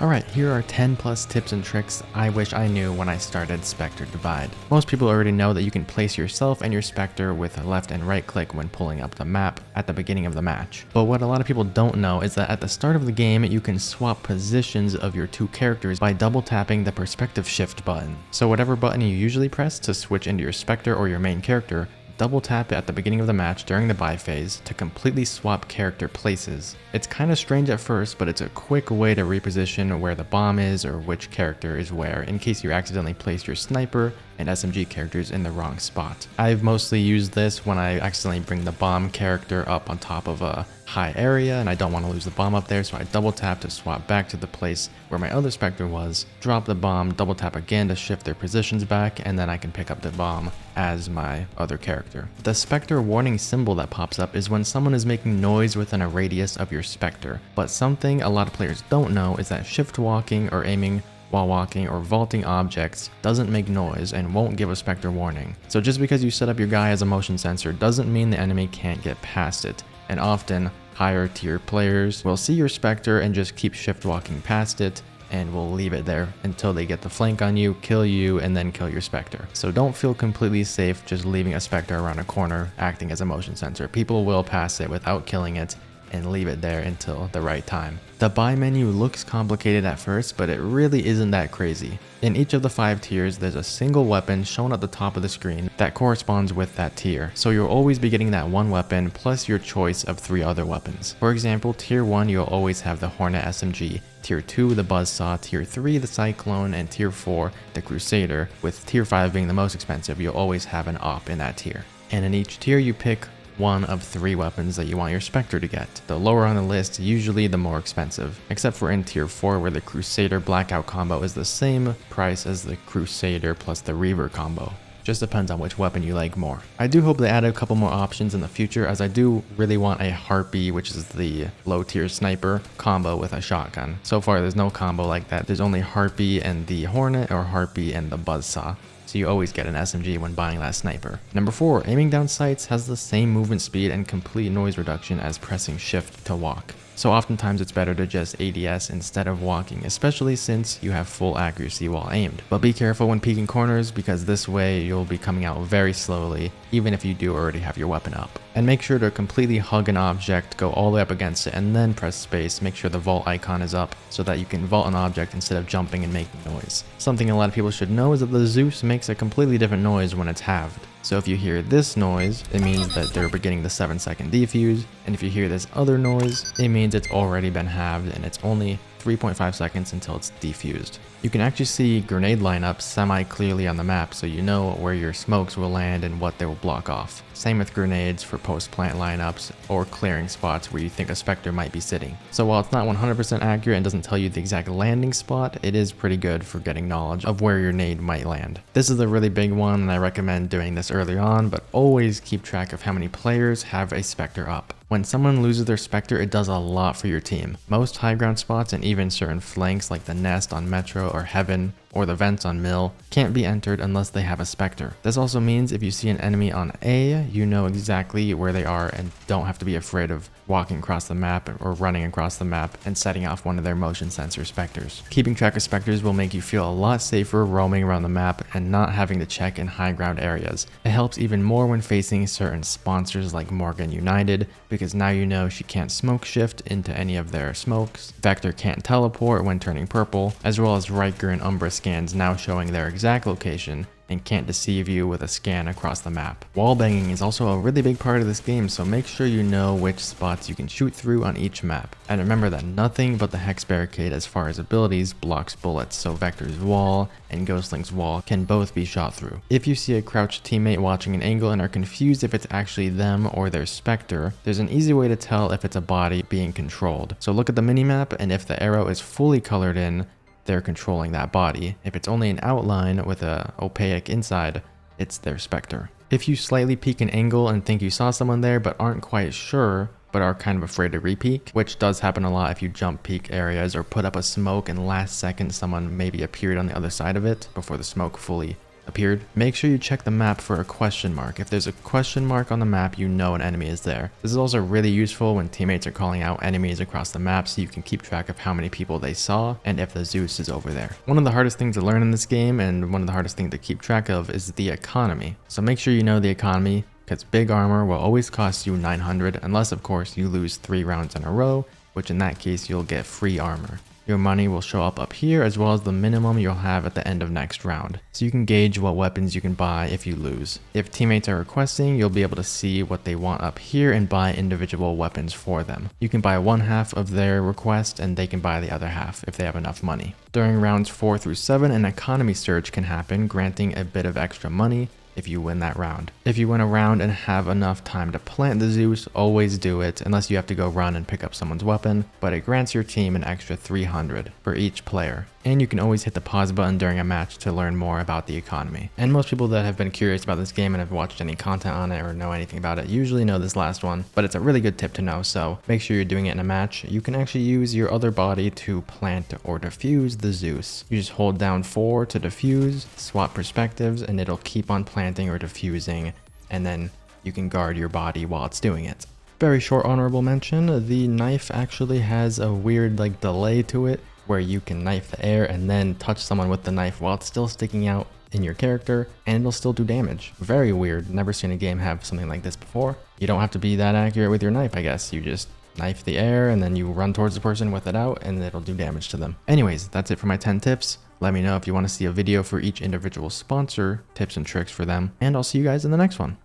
Alright, here are 10 plus tips and tricks I wish I knew when I started Spectre Divide. Most people already know that you can place yourself and your Spectre with a left and right click when pulling up the map at the beginning of the match. But what a lot of people don't know is that at the start of the game, you can swap positions of your two characters by double tapping the perspective shift button. So whatever button you usually press to switch into your Spectre or your main character, double tap it at the beginning of the match during the buy phase to completely swap character places. It's kind of strange at first, but it's a quick way to reposition where the bomb is or which character is where in case you accidentally place your sniper and SMG characters in the wrong spot. I've mostly used this when I accidentally bring the bomb character up on top of a high area and I don't want to lose the bomb up there, so I double tap to swap back to the place where my other Spectre was, drop the bomb, double tap again to shift their positions back, and then I can pick up the bomb as my other character. The Spectre warning symbol that pops up is when someone is making noise within a radius of your Spectre, but something a lot of players don't know is that shift walking or aiming while walking or vaulting objects doesn't make noise and won't give a Spectre warning. So just because you set up your guy as a motion sensor doesn't mean the enemy can't get past it, and often higher tier players will see your Spectre and just keep shift walking past it and will leave it there until they get the flank on you, kill you, and then kill your Spectre. So don't feel completely safe just leaving a Spectre around a corner acting as a motion sensor. People will pass it without killing it and leave it there until the right time. The buy menu looks complicated at first, but it really isn't that crazy. In each of the 5 tiers, there's a single weapon shown at the top of the screen that corresponds with that tier. So you'll always be getting that one weapon plus your choice of 3 other weapons. For example, tier 1 you'll always have the Hornet SMG, tier 2 the Buzzsaw, tier 3 the Cyclone, and tier 4 the Crusader, with tier 5 being the most expensive. You'll always have an op in that tier. And in each tier you pick one of 3 weapons that you want your Spectre to get. The lower on the list, usually the more expensive, except for in tier 4 where the Crusader Blackout combo is the same price as the Crusader plus the Reaver combo. Just depends on which weapon you like more. I do hope they add a couple more options in the future, as I do really want a Harpy, which is the low tier sniper, combo with a shotgun. So far there's no combo like that. There's only Harpy and the Hornet or Harpy and the Buzzsaw. So you always get an SMG when buying that sniper. Number 4, aiming down sights has the same movement speed and complete noise reduction as pressing shift to walk. So oftentimes it's better to just ADS instead of walking, especially since you have full accuracy while aimed. But be careful when peeking corners, because this way you'll be coming out very slowly, even if you do already have your weapon up. And make sure to completely hug an object, go all the way up against it, and then press space. Make sure the vault icon is up so that you can vault an object instead of jumping and making noise. Something a lot of people should know is that the Zeus makes a completely different noise when it's halved. So if you hear this noise, it means that they're beginning the 7-second defuse, and if you hear this other noise, it means it's already been halved and it's only 3.5 seconds until it's defused. You can actually see grenade lineups semi-clearly on the map, so you know where your smokes will land and what they will block off. Same with grenades for post-plant lineups or clearing spots where you think a Spectre might be sitting. So while it's not 100% accurate and doesn't tell you the exact landing spot, it is pretty good for getting knowledge of where your nade might land. This is a really big one, and I recommend doing this early on, but always keep track of how many players have a Spectre up. When someone loses their Spectre, it does a lot for your team. Most high ground spots and even certain flanks like the nest on Metro or Heaven or the vents on Mill can't be entered unless they have a Spectre. This also means if you see an enemy on A, you know exactly where they are and don't have to be afraid of walking across the map or running across the map and setting off one of their motion sensor Spectres. Keeping track of Spectres will make you feel a lot safer roaming around the map and not having to check in high ground areas. It helps even more when facing certain sponsors like Morgan United, because now you know she can't smoke shift into any of their smokes, Vector can't teleport when turning purple, as well as Riker and Umbra scans now showing their exact location and can't deceive you with a scan across the map. Wallbanging is also a really big part of this game, so make sure you know which spots you can shoot through on each map. And remember that nothing but the Hex Barricade as far as abilities blocks bullets, so Vector's wall and Ghostlink's wall can both be shot through. If you see a crouched teammate watching an angle and are confused if it's actually them or their Spectre, there's an easy way to tell if it's a body being controlled. So look at the minimap, and if the arrow is fully colored in, they're controlling that body. If it's only an outline with a opaque inside, it's their Spectre. If you slightly peek an angle and think you saw someone there but aren't quite sure, but are kind of afraid to re-peek, which does happen a lot if you jump peek areas or put up a smoke and last second someone maybe appeared on the other side of it before the smoke fully appeared, make sure you check the map for a question mark. If there's a question mark on the map, you know an enemy is there. This is also really useful when teammates are calling out enemies across the map so you can keep track of how many people they saw and if the Zeus is over there. One of the hardest things to learn in this game and one of the hardest things to keep track of is the economy. So make sure you know the economy, because big armor will always cost you 900 unless of course you lose 3 rounds in a row, which in that case you'll get free armor. Your money will show up here as well as the minimum you'll have at the end of next round. So you can gauge what weapons you can buy if you lose. If teammates are requesting, you'll be able to see what they want up here and buy individual weapons for them. You can buy one half of their request and they can buy the other half if they have enough money. During rounds 4 through 7, an economy surge can happen, granting a bit of extra money if you win that round. If you win a round and have enough time to plant the Zeus, always do it, unless you have to go run and pick up someone's weapon, but it grants your team an extra 300 for each player. And you can always hit the pause button during a match to learn more about the economy. And most people that have been curious about this game and have watched any content on it or know anything about it usually know this last one, but it's a really good tip to know, so make sure you're doing it in a match. You can actually use your other body to plant or defuse the Zeus. You just hold down 4 to defuse, swap perspectives, and it'll keep on planting or defusing, and then you can guard your body while it's doing it. Very short honorable mention, the knife actually has a weird delay to it, where you can knife the air and then touch someone with the knife while it's still sticking out in your character, and it'll still do damage. Very weird. Never seen a game have something like this before. You don't have to be that accurate with your knife, I guess. You just knife the air and then you run towards the person with it out and it'll do damage to them. Anyways, that's it for my 10 tips. Let me know if you want to see a video for each individual sponsor, tips and tricks for them, and I'll see you guys in the next one.